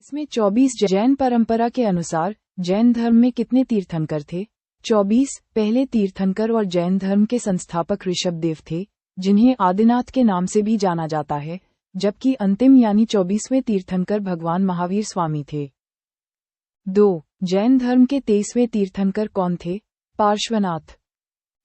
इसमें 24 जैन परंपरा के अनुसार जैन धर्म में कितने तीर्थंकर थे? 24 पहले तीर्थंकर और जैन धर्म के संस्थापक ऋषभदेव थे, जिन्हें आदिनाथ के नाम से भी जाना जाता है, जबकि अंतिम यानी 24वें तीर्थंकर भगवान महावीर स्वामी थे। 2. जैन धर्म के 23वें तीर्थंकर कौन थे? पार्श्वनाथ।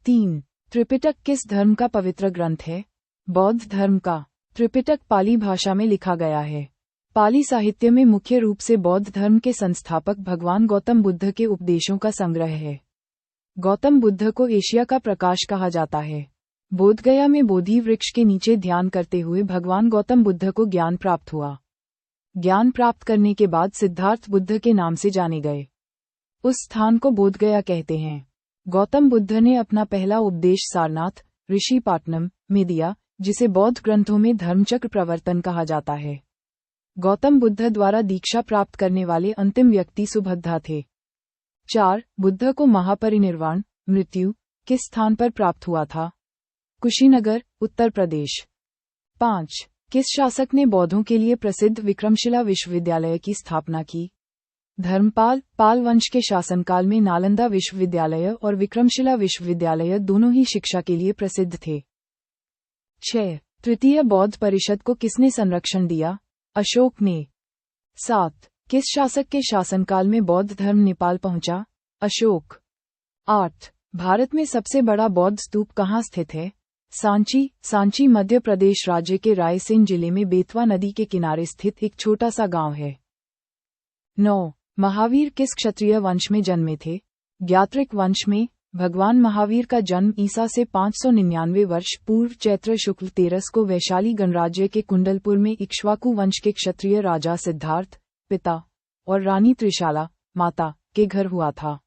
3. त्रिपिटक किस धर्म का पवित्र ग्रंथ है? बौद्ध धर्म का। त्रिपिटक पाली भाषा में लिखा गया है। पाली साहित्य में मुख्य रूप से बौद्ध धर्म के संस्थापक भगवान गौतम बुद्ध के उपदेशों का संग्रह है। गौतम बुद्ध को एशिया का प्रकाश कहा जाता है। बोधगया में बोधि वृक्ष के नीचे ध्यान करते हुए भगवान गौतम बुद्ध को ज्ञान प्राप्त हुआ। ज्ञान प्राप्त करने के बाद सिद्धार्थ बुद्ध के नाम से जाने गए। उस स्थान को बोधगया कहते हैं। गौतम बुद्ध ने अपना पहला उपदेश सारनाथ ऋषि पाटनम में दिया, जिसे बौद्ध ग्रंथों में धर्मचक्र प्रवर्तन कहा जाता है। गौतम बुद्ध द्वारा दीक्षा प्राप्त करने वाले अंतिम व्यक्ति सुभद्रा थे। 4. बुद्ध को महापरिनिर्वाण मृत्यु किस स्थान पर प्राप्त हुआ था? कुशीनगर, उत्तर प्रदेश। 5. किस शासक ने बौद्धों के लिए प्रसिद्ध विक्रमशिला विश्वविद्यालय की स्थापना की? धर्मपाल। पाल वंश के शासनकाल में नालंदा विश्वविद्यालय और विक्रमशिला विश्वविद्यालय दोनों ही शिक्षा के लिए प्रसिद्ध थे। 6. तृतीय बौद्ध परिषद को किसने संरक्षण दिया? अशोक ने। 7. किस शासक के शासनकाल में बौद्ध धर्म नेपाल पहुंचा? अशोक। 8. भारत में सबसे बड़ा बौद्ध स्तूप कहाँ स्थित है? सांची। सांची मध्य प्रदेश राज्य के रायसेन जिले में बेतवा नदी के किनारे स्थित एक छोटा सा गांव है। 9. महावीर किस क्षत्रिय वंश में जन्मे थे? ज्ञात्रिक वंश में। भगवान महावीर का जन्म ईसा से 599 वर्ष पूर्व चैत्र शुक्ल 13 को वैशाली गणराज्य के कुंडलपुर में इक्ष्वाकु वंश के क्षत्रिय राजा सिद्धार्थ पिता और रानी त्रिशाला माता के घर हुआ था।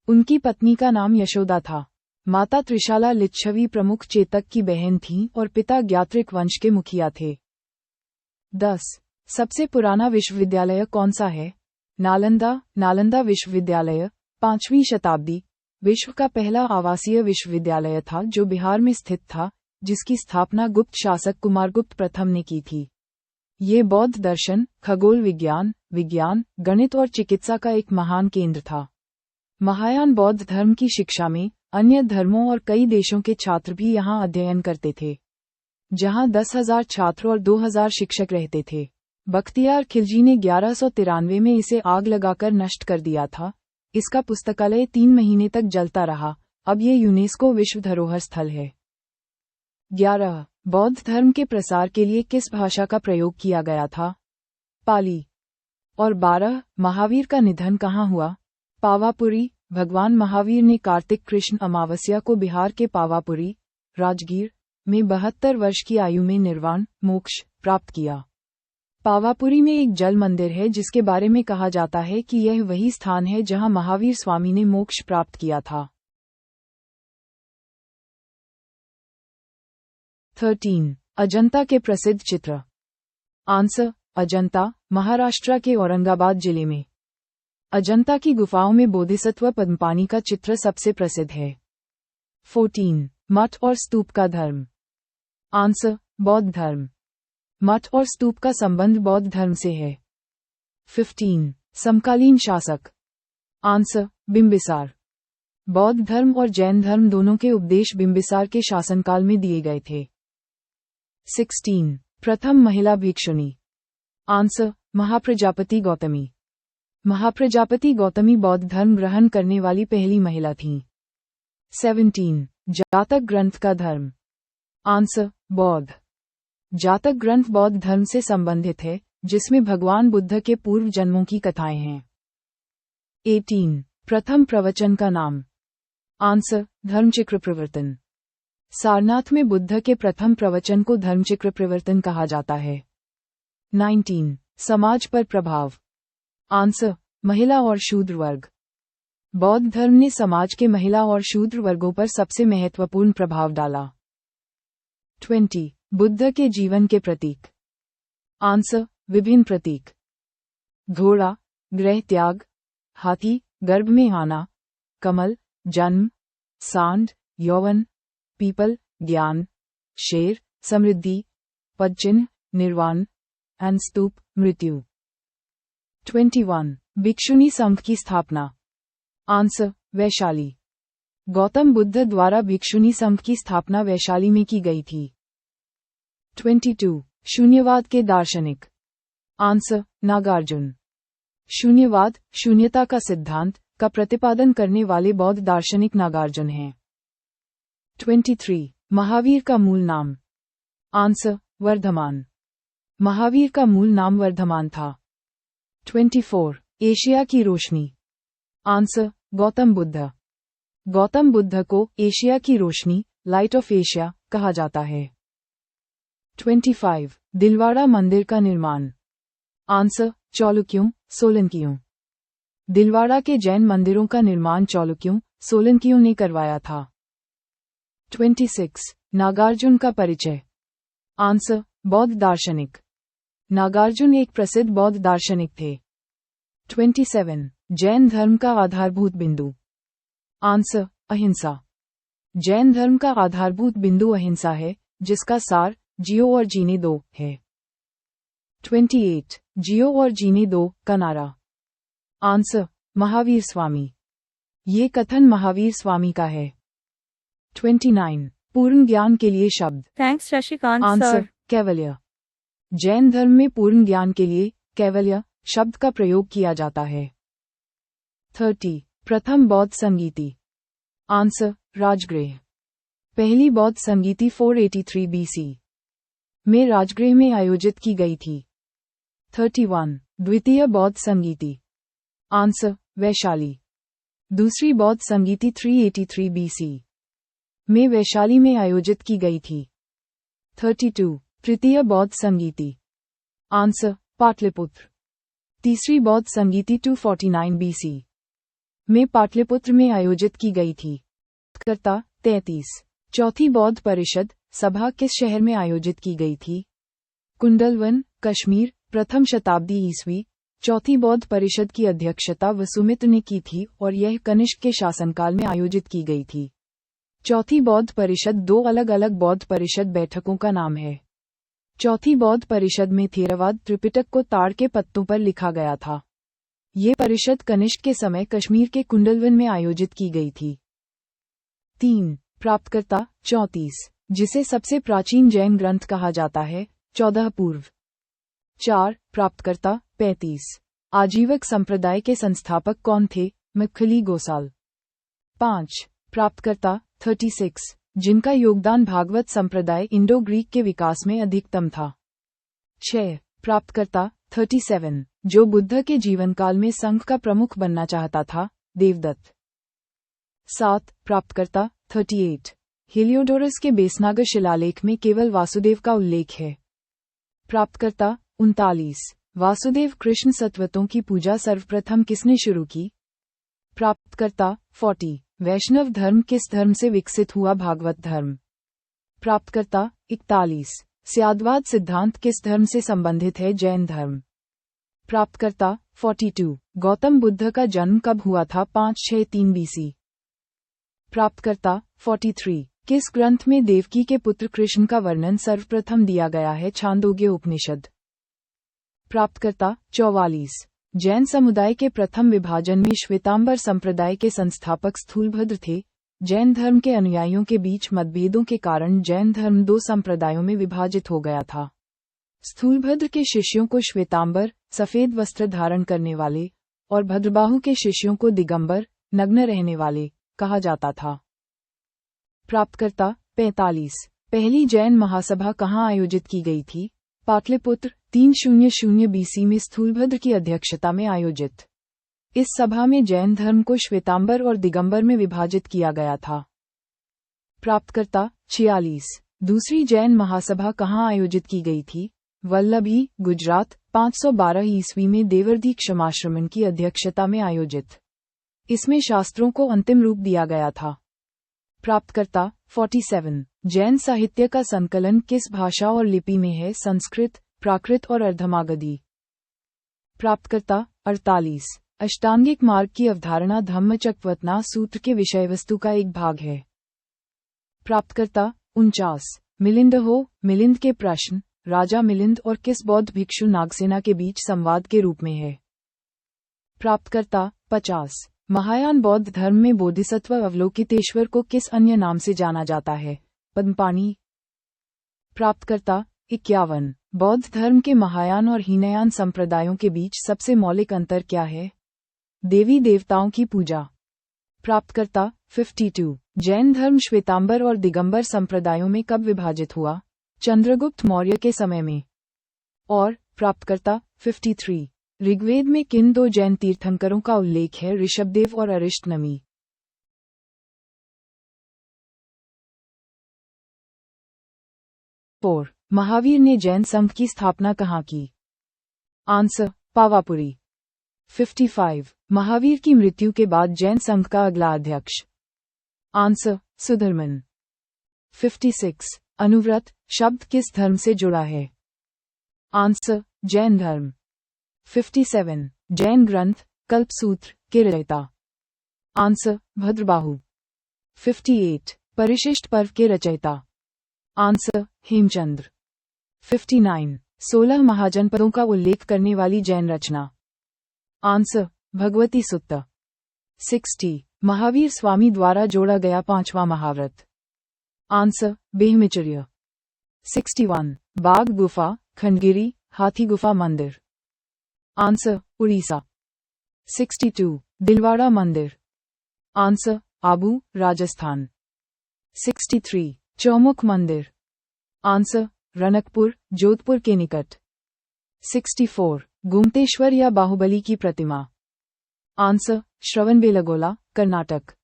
उनकी पत्नी का नाम यशोदा था। माता त्रिशाला लिच्छवी प्रमुख चेतक की बहन थीं और पिता ज्ञात्रिक वंश के मुखिया थे। 10. सबसे पुराना विश्वविद्यालय कौन सा है? नालंदा। नालंदा विश्वविद्यालय 5वीं शताब्दी विश्व का पहला आवासीय विश्वविद्यालय था जो बिहार में स्थित था, जिसकी स्थापना गुप्त शासक कुमारगुप्त प्रथम ने की थी। ये बौद्ध दर्शन, खगोल विज्ञान, गणित और चिकित्सा का एक महान केंद्र था। महायान बौद्ध धर्म की शिक्षा में अन्य धर्मों और कई देशों के छात्र भी यहाँ अध्ययन करते थे, जहाँ 10,000 छात्र और 2,000 शिक्षक रहते थे। बख्तियार खिलजी ने 1193 में इसे आग लगाकर नष्ट कर दिया था। इसका पुस्तकालय 3 महीने तक जलता रहा। अब ये यूनेस्को विश्व धरोहर स्थल है। 11. बौद्ध धर्म के प्रसार के लिए किस भाषा का प्रयोग किया गया था? पाली। और 12. महावीर का निधन कहाँ हुआ? पावापुरी। भगवान महावीर ने कार्तिक कृष्ण अमावस्या को बिहार के पावापुरी, राजगीर में 72 वर्ष की आयु में निर्वाण मोक्ष प्राप्त किया। पावापुरी में एक जल मंदिर है जिसके बारे में कहा जाता है कि यह वही स्थान है जहां महावीर स्वामी ने मोक्ष प्राप्त किया था। 13. अजंता के प्रसिद्ध चित्र। आंसर: अजंता, महाराष्ट्र के औरंगाबाद जिले में। अजंता की गुफाओं में बोधिसत्व पद्मपाणि का चित्र सबसे प्रसिद्ध है। 14. मठ और स्तूप का धर्म। आंसर: बौद्ध धर्म। मठ और स्तूप का संबंध बौद्ध धर्म से है। 15. समकालीन शासक। आंसर: बिंबिसार। बौद्ध धर्म और जैन धर्म दोनों के उपदेश बिंबिसार के शासनकाल में दिए गए थे। 16. प्रथम महिला भिक्षुणी। आंसर: महाप्रजापति गौतमी। महाप्रजापति गौतमी बौद्ध धर्म ग्रहण करने वाली पहली महिला थीं। 17. जातक ग्रंथ का धर्म। आंसर: बौद्ध। जातक ग्रंथ बौद्ध धर्म से संबंधित है, जिसमें भगवान बुद्ध के पूर्व जन्मों की कथाएं हैं। 18. प्रथम प्रवचन का नाम। आंसर: धर्मचक्र प्रवर्तन। सारनाथ में बुद्ध के प्रथम प्रवचन को धर्मचक्र प्रवर्तन कहा जाता है। 19. समाज पर प्रभाव। आंसर: महिला और शूद्र वर्ग। बौद्ध धर्म ने समाज के महिला और शूद्र वर्गों पर सबसे महत्वपूर्ण प्रभाव डाला। 20. बुद्ध के जीवन के प्रतीक। आंसर: विभिन्न प्रतीक। घोड़ा, गृह त्याग, हाथी, गर्भ में आना, कमल, जन्म, सांड, यौवन, पीपल, ज्ञान, शेर, समृद्धि, पदचिन्ह, निर्वाण, एंड स्तूप, मृत्यु। 21. भिक्षुणी संघ की स्थापना। आंसर, वैशाली। गौतम बुद्ध द्वारा भिक्षुणी संघ की स्थापना वैशाली में की गई थी। 22. शून्यवाद के दार्शनिक। आंसर, नागार्जुन। शून्यवाद, शून्यता का सिद्धांत का प्रतिपादन करने वाले बौद्ध दार्शनिक नागार्जुन हैं। 23. महावीर का मूल नाम। आंसर, वर्धमान। महावीर का मूल नाम वर्धमान था। 24. एशिया की रोशनी। आंसर, गौतम बुद्ध। गौतम बुद्ध को एशिया की रोशनी, लाइट ऑफ एशिया, कहा जाता है। 25. दिलवाड़ा मंदिर का निर्माण। आंसर, चालुक्यों, सोलंकियों। दिलवाड़ा के जैन मंदिरों का निर्माण चालुक्यों, सोलंकियों ने करवाया था। 26. नागार्जुन का परिचय। आंसर, बौद्ध दार्शनिक। नागार्जुन एक प्रसिद्ध बौद्ध दार्शनिक थे। 27. जैन धर्म का आधारभूत बिंदु। आंसर, अहिंसा। जैन धर्म का आधारभूत बिंदु अहिंसा है, जिसका सार जियो और जीने दो है। 28. जियो और जीने दो का नारा। आंसर, महावीर स्वामी। ये कथन महावीर स्वामी का है। 29. पूर्ण ज्ञान के लिए शब्द। Thanks Shashikant answer, sir. कैवल्य। जैन धर्म में पूर्ण ज्ञान के लिए कैवल्य शब्द का प्रयोग किया जाता है। 30. प्रथम बौद्ध संगीति। आंसर, राजगृह। पहली बौद्ध संगीति 483 BC में राजगृह में आयोजित की गई थी। 31. द्वितीय बौद्ध संगीति। आंसर, वैशाली। दूसरी बौद्ध संगीति 383 BC में वैशाली में आयोजित की गई थी। 32. तृतीय बौद्ध संगीति। आंसर, पाटलिपुत्र। तीसरी बौद्ध संगीति 249 BC में पाटलिपुत्र में आयोजित की गई थी। कर्ता 33. चौथी बौद्ध परिषद सभा किस शहर में आयोजित की गई थी? कुंडलवन, कश्मीर, प्रथम शताब्दी ईस्वी। चौथी बौद्ध परिषद की अध्यक्षता वसुमित्र ने की थी और यह कनिष्क के शासनकाल में आयोजित की गई थी। चौथी बौद्ध परिषद दो अलग अलग बौद्ध परिषद बैठकों का नाम है। चौथी बौद्ध परिषद में थेरवाद त्रिपिटक को ताड़ के पत्तों पर लिखा गया था। ये परिषद कनिष्क के समय कश्मीर के कुंडलवन में आयोजित की गई थी। 3. प्राप्तकर्ता 34. जिसे सबसे प्राचीन जैन ग्रंथ कहा जाता है, 14 पूर्व। 4. प्राप्तकर्ता 35. आजीवक संप्रदाय के संस्थापक कौन थे? मक्खली गोसाल। 5. प्राप्तकर्ता 36. जिनका योगदान भागवत संप्रदाय इंडो ग्रीक के विकास में अधिकतम था। 6. प्राप्तकर्ता 37. जो बुद्ध के जीवनकाल में संघ का प्रमुख बनना चाहता था, देवदत्त। 7. प्राप्तकर्ता 38. हेलियोडोरस के बेसनागर शिलालेख में केवल वासुदेव का उल्लेख है। प्राप्तकर्ता 39. वासुदेव कृष्ण सत्वतों की पूजा सर्वप्रथम किसने शुरू की? प्राप्तकर्ता 40. वैष्णव धर्म किस धर्म से विकसित हुआ? भागवत धर्म। प्राप्तकर्ता 41. स्याद्वाद सिद्धांत किस धर्म से संबंधित है? जैन धर्म। प्राप्तकर्ता 42. गौतम बुद्ध का जन्म कब हुआ था? 563 BC। प्राप्तकर्ता 43. किस ग्रंथ में देवकी के पुत्र कृष्ण का वर्णन सर्वप्रथम दिया गया है? छांदोग्य उपनिषद। प्राप्तकर्ता 44. जैन समुदाय के प्रथम विभाजन में श्वेतांबर संप्रदाय के संस्थापक स्थूलभद्र थे। जैन धर्म के अनुयायियों के बीच मतभेदों के कारण जैन धर्म दो संप्रदायों में विभाजित हो गया था। स्थूलभद्र के शिष्यों को श्वेतांबर, सफेद वस्त्र धारण करने वाले, और भद्रबाहु के शिष्यों को दिगंबर, नग्न रहने वाले, कहा जाता था। प्राप्तकर्ता 45. पहली जैन महासभा कहाँ आयोजित की गई थी? पाटलिपुत्र, 300 BC में स्थूलभद्र की अध्यक्षता में आयोजित। इस सभा में जैन धर्म को श्वेतांबर और दिगंबर में विभाजित किया गया था। प्राप्तकर्ता 46. दूसरी जैन महासभा कहाँ आयोजित की गई थी? वल्लभी, गुजरात, 512 ईस्वी में देवर्दी क्षमाश्रमण की अध्यक्षता में आयोजित। इसमें शास्त्रों को अंतिम रूप दिया गया था। प्राप्तकर्ता 47. जैन साहित्य का संकलन किस भाषा और लिपि में है? संस्कृत, प्राकृत और अर्धमागधी। प्राप्तकर्ता 48. अष्टांगिक मार्ग की अवधारणा धम्मचक्कवतना सूत्र के विषय वस्तु का एक भाग है। प्राप्तकर्ता 49. मिलिंद हो, मिलिंद के प्रश्न राजा मिलिंद और किस बौद्ध भिक्षु नागसेना के बीच संवाद के रूप में है। प्राप्तकर्ता 50। महायान बौद्ध धर्म में बोधिसत्व अवलोकितेश्वर को किस अन्य नाम से जाना जाता है? पद्मपाणि। प्राप्तकर्ता 51। बौद्ध धर्म के महायान और हीनयान संप्रदायों के बीच सबसे मौलिक अंतर क्या है? देवी देवताओं की पूजा। प्राप्तकर्ता 52। जैन धर्म श्वेतांबर और दिगंबर संप्रदायों में कब विभाजित हुआ? चंद्रगुप्त मौर्य के समय में। और प्राप्तकर्ता 53। ऋग्वेद में किन दो जैन तीर्थंकरों का उल्लेख है? ऋषभदेव और अरिष्टनमी। 4। महावीर ने जैन संघ की स्थापना कहाँ की? आंसर पावापुरी। 55। महावीर की मृत्यु के बाद जैन संघ का अगला अध्यक्ष? आंसर सुधर्मन। 56। अनुव्रत शब्द किस धर्म से जुड़ा है? आंसर जैन धर्म। 57। जैन ग्रंथ कल्पसूत्र के रचयिता? आंसर भद्रबाहु। 58। परिशिष्ट पर्व के रचयिता? आंसर हेमचंद्र। 59। 16 महाजनपदों का उल्लेख करने वाली जैन रचना? आंसर भगवती सुत्ता। 60। महावीर स्वामी द्वारा जोड़ा गया 5वां महाव्रत? आंसर बेहमिचर्य। 61। बाघ गुफा खंडगिरी हाथी गुफा मंदिर? आंसर उड़ीसा। 62। दिलवाड़ा मंदिर? आंसर आबू राजस्थान। 63। चौमुख मंदिर? आंसर रनकपुर जोधपुर के निकट। 64। गोमतेश्वर या बाहुबली की प्रतिमा? आंसर श्रवणबेलगोला कर्नाटक।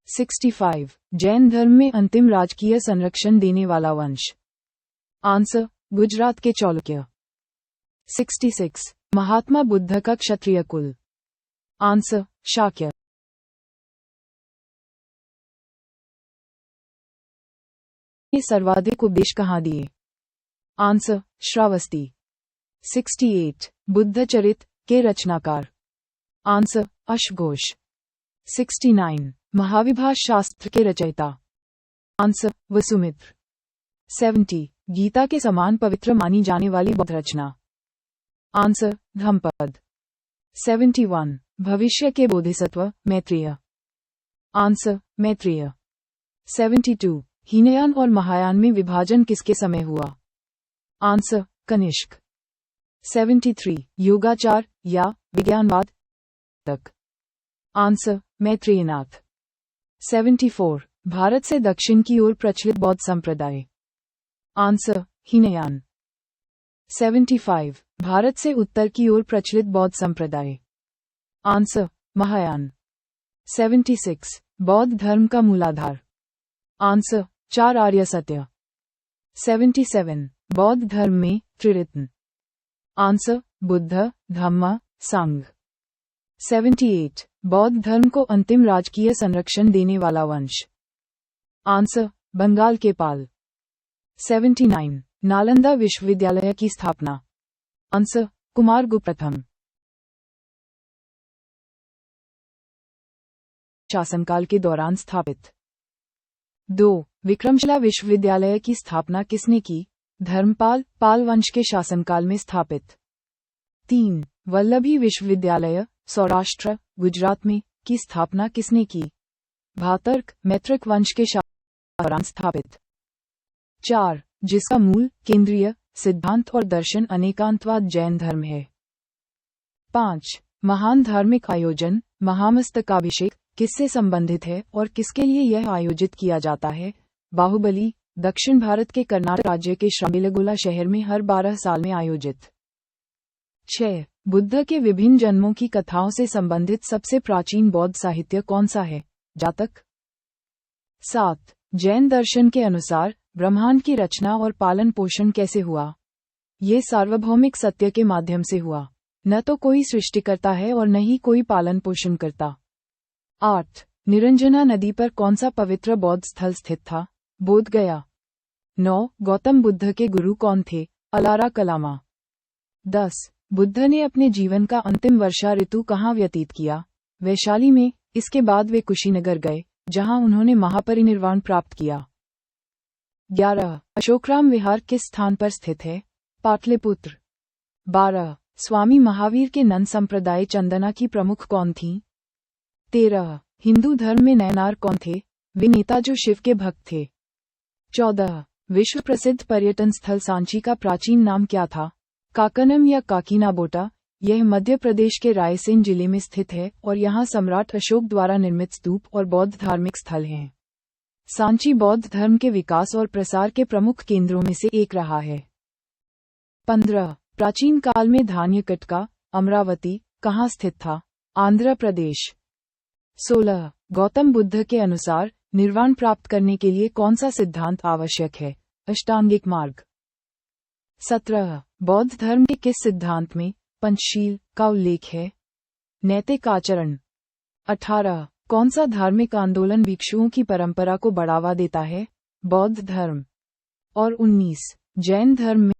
65। जैन धर्म में अंतिम राजकीय संरक्षण देने वाला वंश? आंसर गुजरात के चालुक्य। 66। महात्मा बुद्ध का क्षत्रिय कुल? आंसर शाक्य। ये सर्वाधिक उपदेश कहाँ दिए? आंसर श्रावस्ती। 68। बुद्ध चरित के रचनाकार? आंसर अश्वघोष। 69। महाविभाष शास्त्र के रचयिता? आंसर वसुमित्र। 70। गीता के समान पवित्र मानी जाने वाली बौद्ध रचना? आंसर धम्मपद। 71। भविष्य के बोधिसत्व मैत्रेय? आंसर मैत्रेय। 72। हीनयान और महायान में विभाजन किसके समय हुआ? आंसर कनिष्क। 73। योगाचार या विज्ञानवाद तक? आंसर मैत्रेयनाथ। 74। भारत से दक्षिण की ओर प्रचलित बौद्ध संप्रदाय? आंसर हीनयान। 75। भारत से उत्तर की ओर प्रचलित बौद्ध संप्रदाय? आंसर महायान। 76। बौद्ध धर्म का मूलाधार? आंसर 4 आर्य सत्य। 77। बौद्ध धर्म में त्रिरत्न? आंसर बुद्ध धम्म संघ। 78। बौद्ध धर्म को अंतिम राजकीय संरक्षण देने वाला वंश? आंसर बंगाल के पाल। 79। नालंदा विश्वविद्यालय की स्थापना? आंसर कुमारगुप्त प्रथम। शासनकाल के दौरान स्थापित? 2। विक्रमशिला विश्वविद्यालय की स्थापना किसने की? धर्मपाल पाल वंश के शासनकाल में स्थापित। 3। वल्लभी विश्वविद्यालय सौराष्ट्र गुजरात में की स्थापना किसने की? भातर्क मैत्रक वंश के दौरान स्थापित। 4। जिसका मूल केंद्रीय सिद्धांत और दर्शन अनेकांतवाद जैन धर्म है। 5। महान धार्मिक आयोजन महामस्तकाभिषेक किससे संबंधित है और किसके लिए यह आयोजित किया जाता है? बाहुबली दक्षिण भारत के कर्नाटक राज्य के श्रवणबेलगोला शहर में हर 12 साल में आयोजित। 6। बुद्ध के विभिन्न जन्मों की कथाओं से संबंधित सबसे प्राचीन बौद्ध साहित्य कौन सा है? जातक। 7। जैन दर्शन के अनुसार ब्रह्मांड की रचना और पालन पोषण कैसे हुआ? ये सार्वभौमिक सत्य के माध्यम से हुआ। न तो कोई सृष्टिकर्ता है और न ही कोई पालन पोषण करता। 8। निरंजना नदी पर कौन सा पवित्र बौद्ध स्थल स्थित था? बोध गया। 9। गौतम बुद्ध के गुरु कौन थे? अलारा कलामा। 10। बुद्ध ने अपने जीवन का अंतिम वर्षा ऋतु कहाँ व्यतीत किया? वैशाली में। इसके बाद वे कुशीनगर गए, जहां उन्होंने महापरिनिर्वाण प्राप्त किया। 11। अशोकराम विहार किस स्थान पर स्थित है? पाटलिपुत्र। 12। स्वामी महावीर के नंद संप्रदाय चंदना की प्रमुख कौन थीं? 13. हिंदू धर्म में नयनार कौन थे? वे नेता जो शिव के भक्त थे। 14. विश्व प्रसिद्ध पर्यटन स्थल सांची का प्राचीन नाम क्या था? काकनम या काकीनाबोटा। यह मध्य प्रदेश के रायसेन जिले में स्थित है और यहाँ सम्राट अशोक द्वारा निर्मित स्तूप और बौद्ध धार्मिक स्थल हैं। सांची बौद्ध धर्म के विकास और प्रसार के प्रमुख केंद्रों में से एक रहा है। 15. प्राचीन काल में धान्यकटका अमरावती कहाँ स्थित था? आंध्र प्रदेश। 16. गौतम बुद्ध के अनुसार निर्वाण प्राप्त करने के लिए कौन सा सिद्धांत आवश्यक है? अष्टांगिक मार्ग। 17. बौद्ध धर्म के किस सिद्धांत में पंचशील का उल्लेख है? नैतिक आचरण। 18. कौन सा धार्मिक आंदोलन भिक्षुओं की परंपरा को बढ़ावा देता है? बौद्ध धर्म। और 19. जैन धर्म में